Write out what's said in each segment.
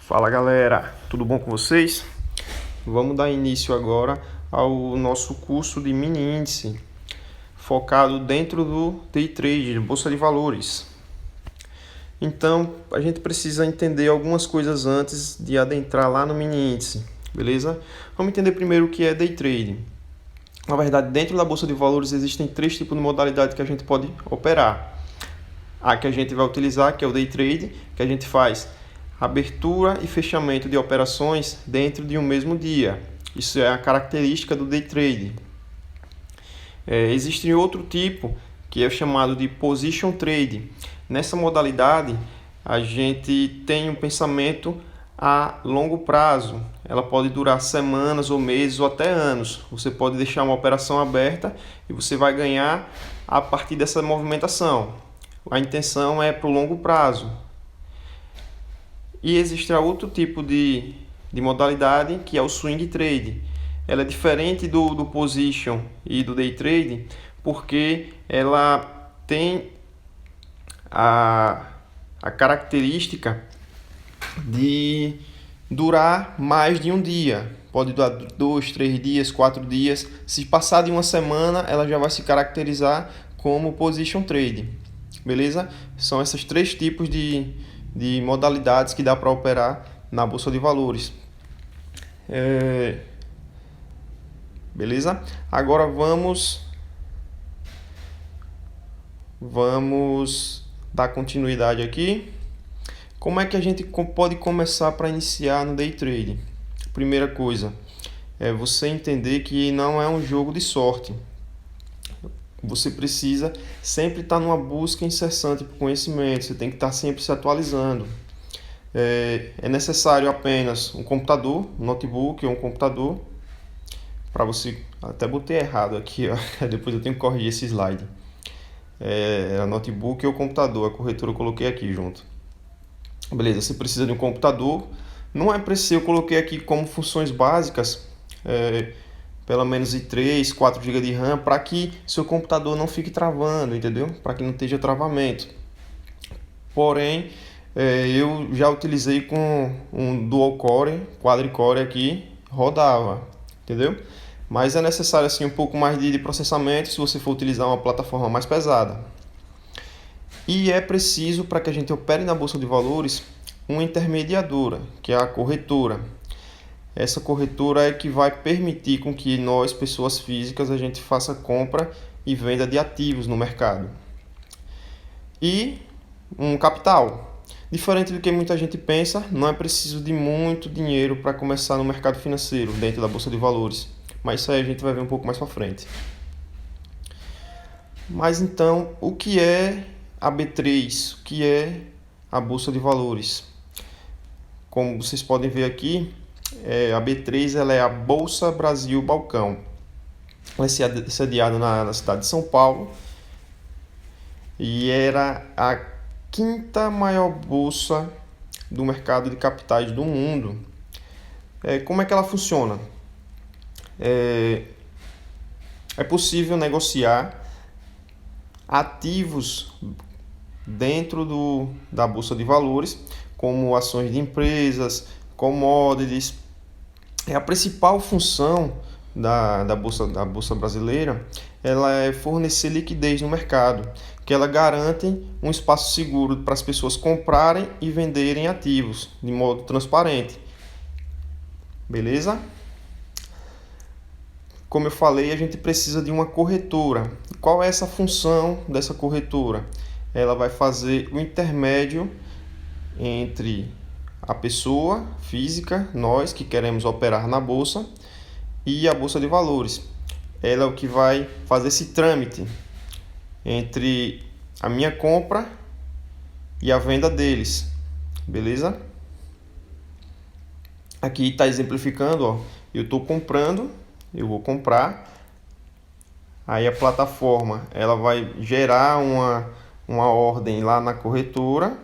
Fala galera, tudo bom com vocês? Vamos dar início agora ao nosso curso de mini índice, focado dentro do Day Trade, Bolsa de Valores. Então, a gente precisa entender algumas coisas antes de adentrar lá no mini índice, beleza? Vamos entender primeiro o que é Day Trade. Na verdade, dentro da Bolsa de Valores existem três tipos de modalidade que a gente pode operar. A que a gente vai utilizar, que é o Day Trade, que a gente faz abertura e fechamento de operações dentro de um mesmo dia. Isso é a característica do Day Trade. Existe outro tipo, que é chamado de Position Trade. Nessa modalidade, a gente tem um pensamento a longo prazo. Ela pode durar semanas ou meses ou até anos. Você pode deixar uma operação aberta e você vai ganhar a partir dessa movimentação. A intenção é para o longo prazo. E existe outro tipo de modalidade, que é o Swing Trade. Ela é diferente do Position e do Day Trade, porque ela tem a característica de durar mais de um dia. Pode durar 2, 3 dias, 4 dias. Se passar de uma semana, ela já vai se caracterizar como Position Trade. Beleza? São esses três tipos de modalidades que dá para operar na Bolsa de Valores. Beleza? Agora vamos dar continuidade aqui. Como é que a gente pode começar para iniciar no Day Trade? Primeira coisa é você entender que não é um jogo de sorte. Você precisa sempre estar numa busca incessante por conhecimento, você tem que estar sempre se atualizando. É necessário apenas um computador, um notebook ou um computador, para você, até botei errado aqui, ó. Depois eu tenho que corrigir esse slide. Notebook ou computador, a corretora eu coloquei aqui junto. Beleza, você precisa de um computador, não é preciso, eu coloquei aqui como funções básicas, pelo menos de 3, 4 GB de RAM, para que seu computador não fique travando, entendeu? Para que não esteja travamento. Porém, eu já utilizei com um dual core, quadricore aqui, rodava, entendeu? Mas é necessário assim um pouco mais de processamento se você for utilizar uma plataforma mais pesada. E é preciso, para que a gente opere na Bolsa de Valores, uma intermediadora, que é a corretora. Essa corretora é que vai permitir com que nós, pessoas físicas, a gente faça compra e venda de ativos no mercado. E um capital. Diferente do que muita gente pensa, não é preciso de muito dinheiro para começar no mercado financeiro, dentro da Bolsa de Valores. Mas isso aí a gente vai ver um pouco mais para frente. Mas então, o que é a B3? O que é a Bolsa de Valores? Como vocês podem ver aqui, a B3 ela é a Bolsa Brasil Balcão. Ela é sediada na cidade de São Paulo e era a quinta maior bolsa do mercado de capitais do mundo. Como é que ela funciona? É possível negociar ativos dentro da Bolsa de Valores, como ações de empresas, commodities. A principal função da Bolsa brasileira ela é fornecer liquidez no mercado, que ela garante um espaço seguro para as pessoas comprarem e venderem ativos de modo transparente. Beleza? Como eu falei, a gente precisa de uma corretora. Qual é essa função dessa corretora? Ela vai fazer o intermédio entre a pessoa física, nós que queremos operar na bolsa, e a Bolsa de Valores. Ela é o que vai fazer esse trâmite entre a minha compra e a venda deles. Beleza? Aqui está exemplificando, ó, eu estou comprando, eu vou comprar, aí a plataforma ela vai gerar uma ordem lá na corretora,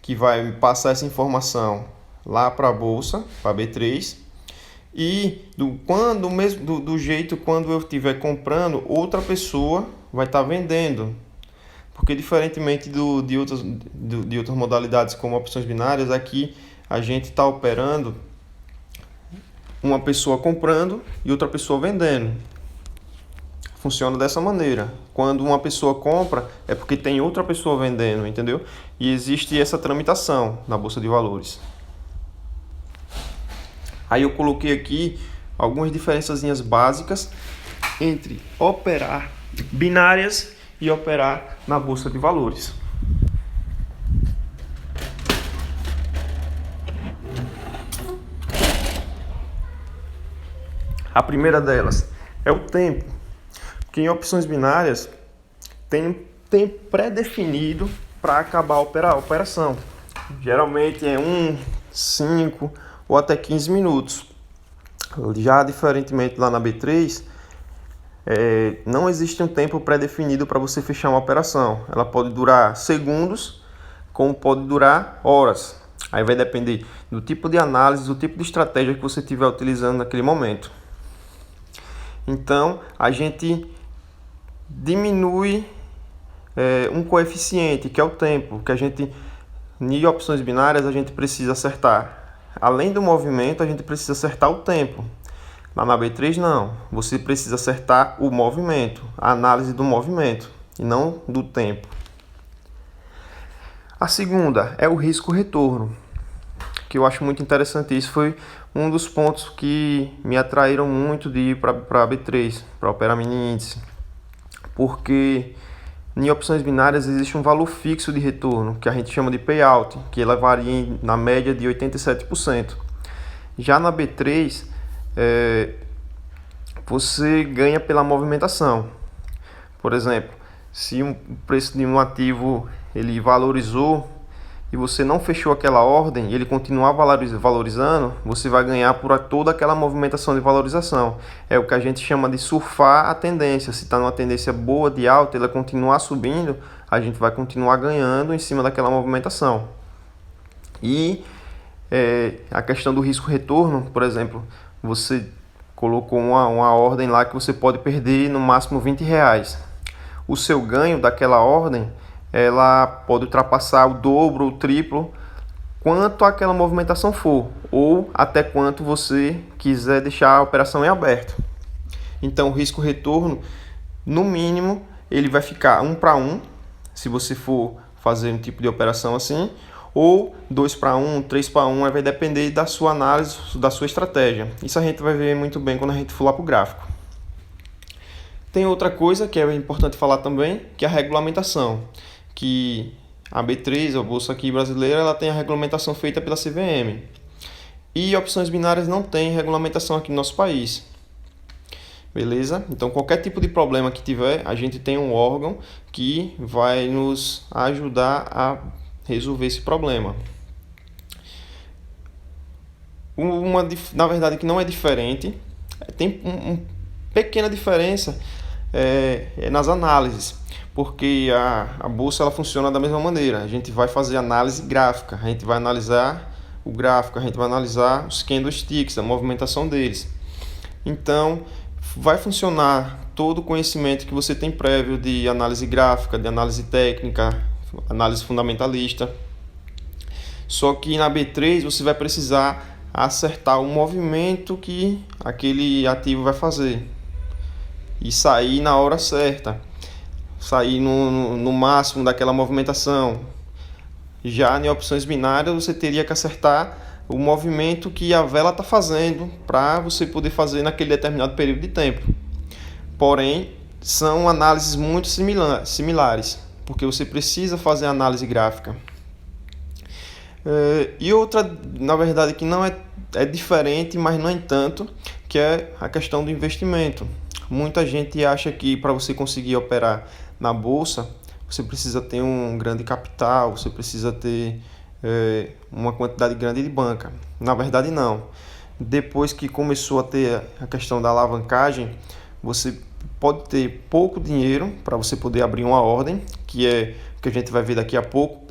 que vai passar essa informação lá para a bolsa, para a B3, e do jeito quando eu estiver comprando, outra pessoa vai estar vendendo. Porque diferentemente de outras modalidades como opções binárias, aqui a gente está operando uma pessoa comprando e outra pessoa vendendo. Funciona dessa maneira. Quando uma pessoa compra, é porque tem outra pessoa vendendo, entendeu? E existe essa tramitação na Bolsa de Valores. Aí eu coloquei aqui algumas diferençazinhas básicas entre operar binárias e operar na Bolsa de Valores. A primeira delas é o tempo, porque em opções binárias tem um tempo pré-definido para acabar a operação. Geralmente é 1, 5 ou até 15 minutos. Já diferentemente lá na B3, não existe um tempo pré-definido para você fechar uma operação. Ela pode durar segundos, como pode durar horas. Aí vai depender do tipo de análise, do tipo de estratégia que você estiver utilizando naquele momento. Então, a gente diminui um coeficiente, que é o tempo, que a gente, em opções binárias, a gente precisa acertar. Além do movimento, a gente precisa acertar o tempo. Lá na B3, não. Você precisa acertar o movimento, a análise do movimento, e não do tempo. A segunda é o risco-retorno, que eu acho muito interessante. Isso foi um dos pontos que me atraíram muito de ir para a B3, para operar mini índice, porque em opções binárias existe um valor fixo de retorno, que a gente chama de payout, que ela varia na média de 87%. Já na B3, você ganha pela movimentação. Por exemplo, se o preço de um ativo ele valorizou e você não fechou aquela ordem e ele continuar valorizando, você vai ganhar por toda aquela movimentação de valorização. É o que a gente chama de surfar a tendência. Se está numa tendência boa de alta, ela continuar subindo, a gente vai continuar ganhando em cima daquela movimentação. E a questão do risco-retorno, por exemplo, você colocou uma ordem lá que você pode perder no máximo R$20. O seu ganho daquela ordem, ela pode ultrapassar o dobro, o triplo, quanto aquela movimentação for, ou até quanto você quiser deixar a operação em aberto. Então o risco-retorno, no mínimo, ele vai ficar 1:1, se você for fazer um tipo de operação assim, ou 2:1, 3:1, vai depender da sua análise, da sua estratégia. Isso a gente vai ver muito bem quando a gente for lá para o gráfico. Tem outra coisa que é importante falar também, que é a regulamentação, que a B3, a Bolsa aqui brasileira, ela tem a regulamentação feita pela CVM. E opções binárias não tem regulamentação aqui no nosso país. Beleza? Então, qualquer tipo de problema que tiver, a gente tem um órgão que vai nos ajudar a resolver esse problema. Na verdade, que não é diferente, tem uma pequena diferença nas análises, porque a bolsa ela funciona da mesma maneira. A gente vai fazer análise gráfica, a gente vai analisar o gráfico, a gente vai analisar os candlesticks, a movimentação deles. Então, vai funcionar todo o conhecimento que você tem prévio de análise gráfica, de análise técnica, análise fundamentalista. Só que na B3 você vai precisar acertar o movimento que aquele ativo vai fazer e sair na hora certa, sair no máximo daquela movimentação. Já em opções binárias você teria que acertar o movimento que a vela está fazendo para você poder fazer naquele determinado período de tempo. Porém, são análises muito similares, porque você precisa fazer análise gráfica. E outra, na verdade, que não é diferente, mas não é tanto, que é a questão do investimento. Muita gente acha que para você conseguir operar na bolsa, você precisa ter um grande capital, você precisa ter uma quantidade grande de banca. Na verdade, não. Depois que começou a ter a questão da alavancagem, você pode ter pouco dinheiro para você poder abrir uma ordem, que é o que a gente vai ver daqui a pouco,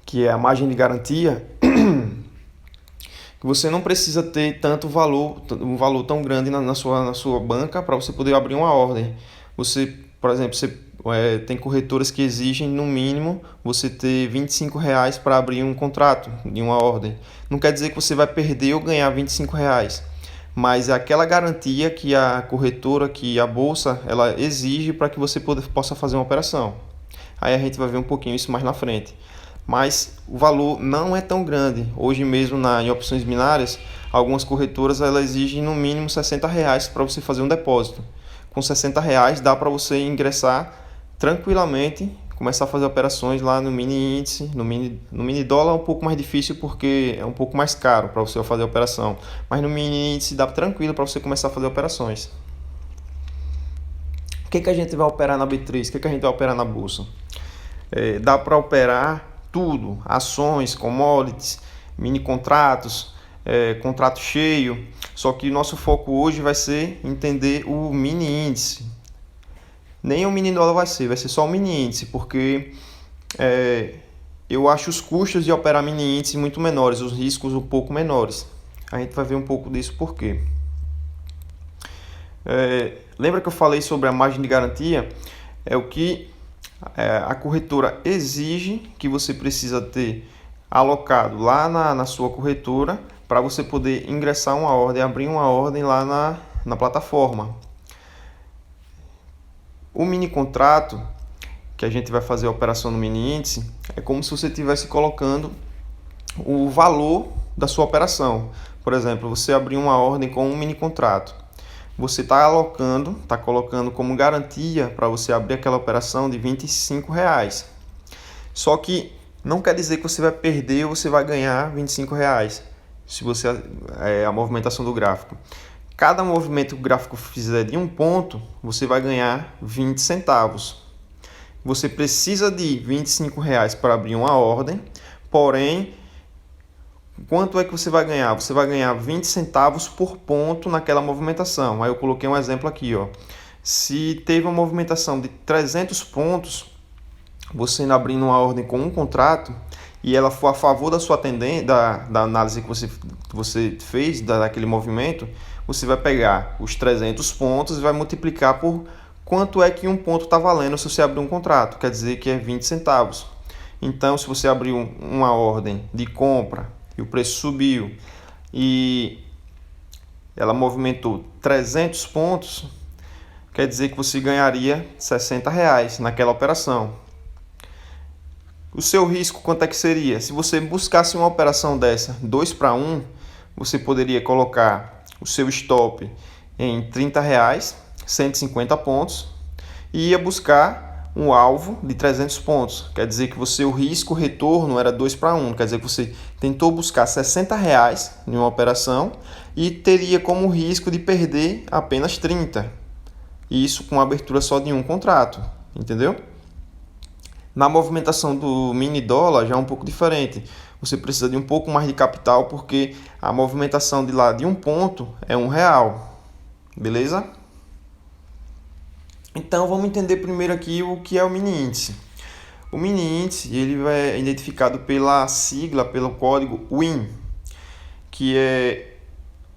que é a margem de garantia, que você não precisa ter um valor tão grande na sua banca para você poder abrir uma ordem. Você, por exemplo, você Tem corretoras que exigem, no mínimo, você ter R$ 25 para abrir um contrato de uma ordem. Não quer dizer que você vai perder ou ganhar R$ 25, mas é aquela garantia que a corretora, que a bolsa, ela exige para que você possa fazer uma operação. Aí a gente vai ver um pouquinho isso mais na frente. Mas o valor não é tão grande. Hoje mesmo em opções binárias, algumas corretoras ela exigem no mínimo R$ 60 para você fazer um depósito. Com R$ 60 dá para você ingressar tranquilamente, começar a fazer operações lá no mini índice. No mini dólar é um pouco mais difícil porque é um pouco mais caro para você fazer a operação, mas no mini índice dá tranquilo para você começar a fazer operações. O que a gente vai operar na B3? O que a gente vai operar na bolsa? Dá para operar tudo: ações, commodities, mini contratos, contrato cheio. Só que o nosso foco hoje vai ser entender o mini índice. Nem o mini dólar vai ser só o mini índice, porque eu acho os custos de operar mini índice muito menores, os riscos um pouco menores. A gente vai ver um pouco disso por quê. Lembra que eu falei sobre a margem de garantia? É o que a corretora exige que você precisa ter alocado lá na sua corretora para você poder ingressar uma ordem, abrir uma ordem lá na plataforma. O mini contrato, que a gente vai fazer a operação no mini índice, é como se você estivesse colocando o valor da sua operação. Por exemplo, você abrir uma ordem com um mini contrato. Você está colocando como garantia para você abrir aquela operação de R$ 25. Só que não quer dizer que você vai perder ou você vai ganhar R$ 25, se você a movimentação do gráfico. Cada movimento que o gráfico fizer de um ponto, você vai ganhar 20 centavos. Você precisa de R$ 25 para abrir uma ordem, porém, quanto é que você vai ganhar? Você vai ganhar 20 centavos por ponto naquela movimentação. Aí eu coloquei um exemplo aqui, ó. Se teve uma movimentação de 300 pontos, você abrindo uma ordem com um contrato e ela for a favor da sua tendência, da análise que você fez daquele movimento, você vai pegar os 300 pontos e vai multiplicar por quanto é que um ponto está valendo se você abrir um contrato. Quer dizer que é 20 centavos. Então, se você abriu uma ordem de compra e o preço subiu e ela movimentou 300 pontos, quer dizer que você ganharia R$ 60 naquela operação. O seu risco quanto é que seria? Se você buscasse uma operação dessa 2-1, você poderia colocar o seu stop em R$ 30, 150 pontos, e ia buscar um alvo de 300 pontos. Quer dizer que o risco retorno era 2-1. Quer dizer que você tentou buscar R$ 60 em uma operação e teria como risco de perder apenas 30. E isso com a abertura só de um contrato. Entendeu? Na movimentação do mini dólar já é um pouco diferente. Você precisa de um pouco mais de capital porque a movimentação de um ponto é R$1. Beleza? Então vamos entender primeiro aqui o que é o mini índice. O mini índice ele é identificado pela sigla, pelo código WIN, que é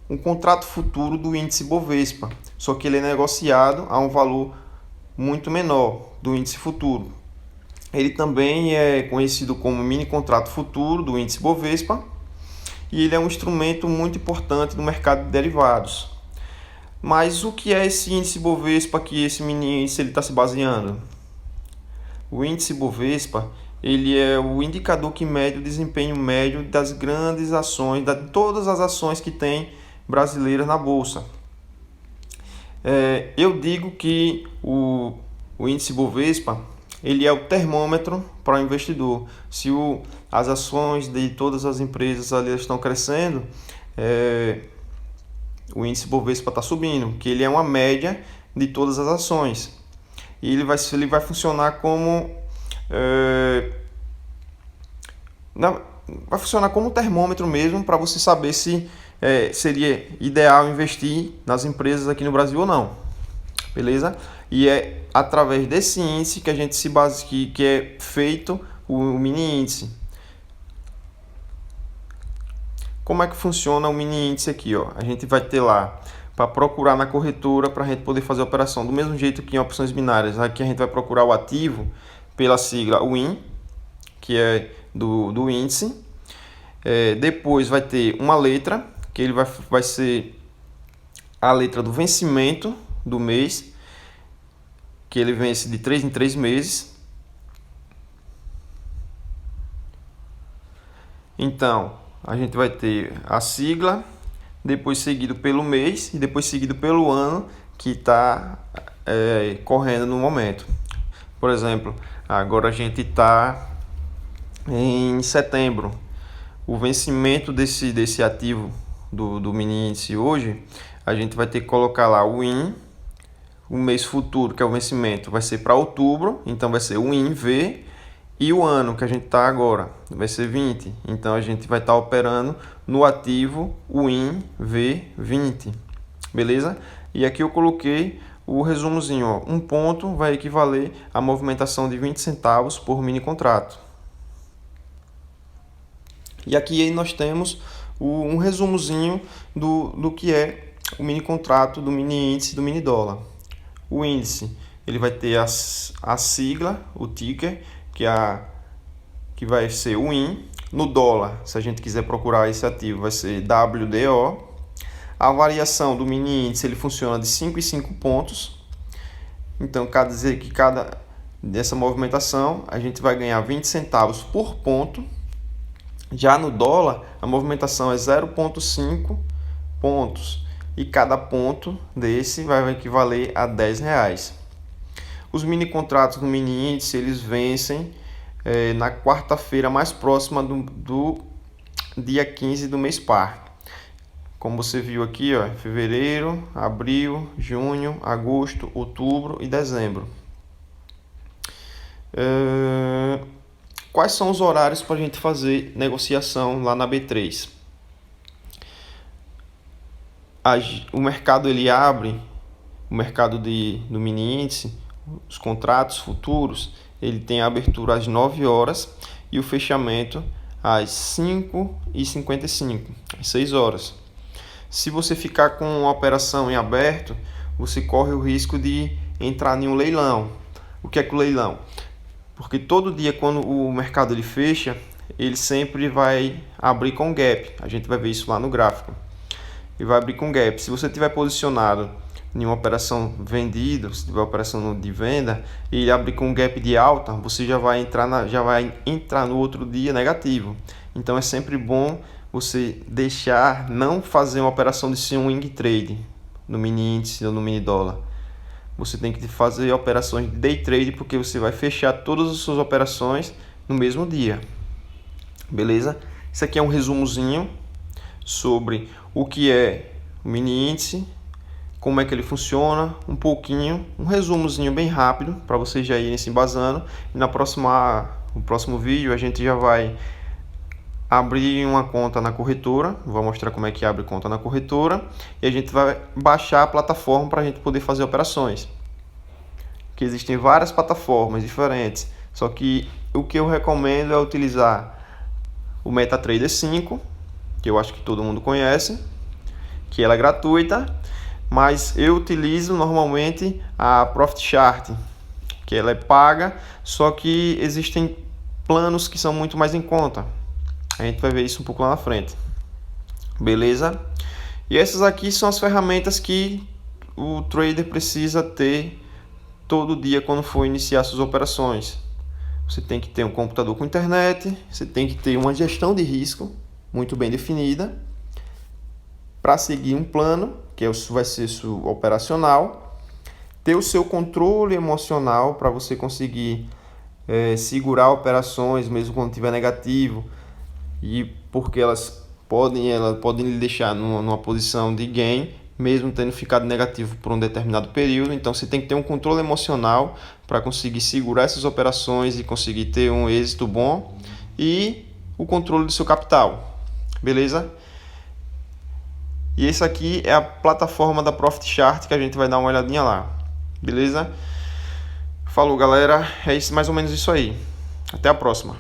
um contrato futuro do índice Bovespa, só que ele é negociado a um valor muito menor do índice futuro. Ele também é conhecido como mini contrato futuro do índice Bovespa e ele é um instrumento muito importante no mercado de derivados. Mas o que é esse índice Bovespa que esse mini índice está se baseando? O índice Bovespa ele é o indicador que mede o desempenho médio das grandes ações, de todas as ações que tem brasileiras na Bolsa. Eu digo que o índice Bovespa ele é o termômetro para o investidor. Se as ações de todas as empresas ali estão crescendo, o índice Bovespa está subindo, que ele é uma média de todas as ações. E ele vai funcionar como vai funcionar como um termômetro mesmo para você saber se seria ideal investir nas empresas aqui no Brasil ou não. Beleza? E é através desse índice que a gente se baseia, que é feito o mini índice. Como é que funciona o mini índice aqui? Ó? A gente vai ter lá, para procurar na corretora para a gente poder fazer a operação. Do mesmo jeito que em opções binárias, aqui a gente vai procurar o ativo pela sigla WIN, que é do índice. Depois vai ter uma letra, que ele vai ser a letra do vencimento do mês, que ele vence de 3 em 3 meses. Então, a gente vai ter a sigla, depois seguido pelo mês e depois seguido pelo ano que está correndo no momento. Por exemplo, agora a gente está em setembro. O vencimento desse ativo do mini índice hoje, a gente vai ter que colocar lá o WIN, o mês futuro, que é o vencimento, vai ser para outubro, então vai ser o WIN-V, e o ano que a gente está agora vai ser 20. Então a gente vai estar operando no ativo WIN-V20. Beleza? E aqui eu coloquei o resumozinho. Ó. Um ponto vai equivaler a movimentação de 20 centavos por mini contrato. E aqui nós temos um resumozinho do que é o mini contrato, do mini índice, do mini dólar. O índice ele vai ter a sigla, o ticker, que vai ser o WIN. No dólar, se a gente quiser procurar esse ativo, vai ser WDO. A variação do mini índice ele funciona de 5 em 5 pontos. Então, quer dizer que cada dessa movimentação a gente vai ganhar 20 centavos por ponto. Já no dólar, a movimentação é 0,5 pontos. E cada ponto desse vai equivaler a R$10. Os mini contratos no mini índice eles vencem na quarta-feira mais próxima do dia 15 do mês par. Como você viu aqui, ó, fevereiro, abril, junho, agosto, outubro e dezembro. Quais são os horários para a gente fazer negociação lá na B3? O mercado ele abre, o mercado do mini índice, os contratos futuros, ele tem a abertura às 9 horas e o fechamento às 5h55, às 6 horas. Se você ficar com a operação em aberto, você corre o risco de entrar em um leilão. O que é que o leilão? Porque todo dia quando o mercado ele fecha, ele sempre vai abrir com gap. A gente vai ver isso lá no gráfico. Ele vai abrir com gap. Se você tiver posicionado em uma operação vendida, se tiver operação de venda, e ele abrir com um gap de alta, você já vai entrar no outro dia negativo. Então é sempre bom você não fazer uma operação de swing trade no mini índice ou no mini dólar. Você tem que fazer operações de day trade, porque você vai fechar todas as suas operações no mesmo dia. Beleza? Isso aqui é um resumozinho sobre o que é o mini índice, como é que ele funciona, um resumozinho bem rápido para vocês já irem se embasando. E no próximo vídeo a gente já vai abrir uma conta na corretora, vou mostrar como é que abre conta na corretora, e a gente vai baixar a plataforma para a gente poder fazer operações. Que existem várias plataformas diferentes, só que o que eu recomendo é utilizar o MetaTrader 5, que eu acho que todo mundo conhece, que ela é gratuita, mas eu utilizo normalmente a ProfitChart, que ela é paga, só que existem planos que são muito mais em conta. A gente vai ver isso um pouco lá na frente. Beleza? E essas aqui são as ferramentas que o trader precisa ter todo dia quando for iniciar suas operações. Você tem que ter um computador com internet, você tem que ter uma gestão de risco muito bem definida para seguir um plano, que vai ser seu operacional, ter o seu controle emocional para você conseguir segurar operações mesmo quando estiver negativo, e porque elas podem lhe deixar numa posição de gain, mesmo tendo ficado negativo por um determinado período. Então você tem que ter um controle emocional para conseguir segurar essas operações e conseguir ter um êxito bom, e o controle do seu capital. Beleza? E esse aqui é a plataforma da ProfitChart, que a gente vai dar uma olhadinha lá. Beleza? Falou, galera. É mais ou menos isso aí. Até a próxima.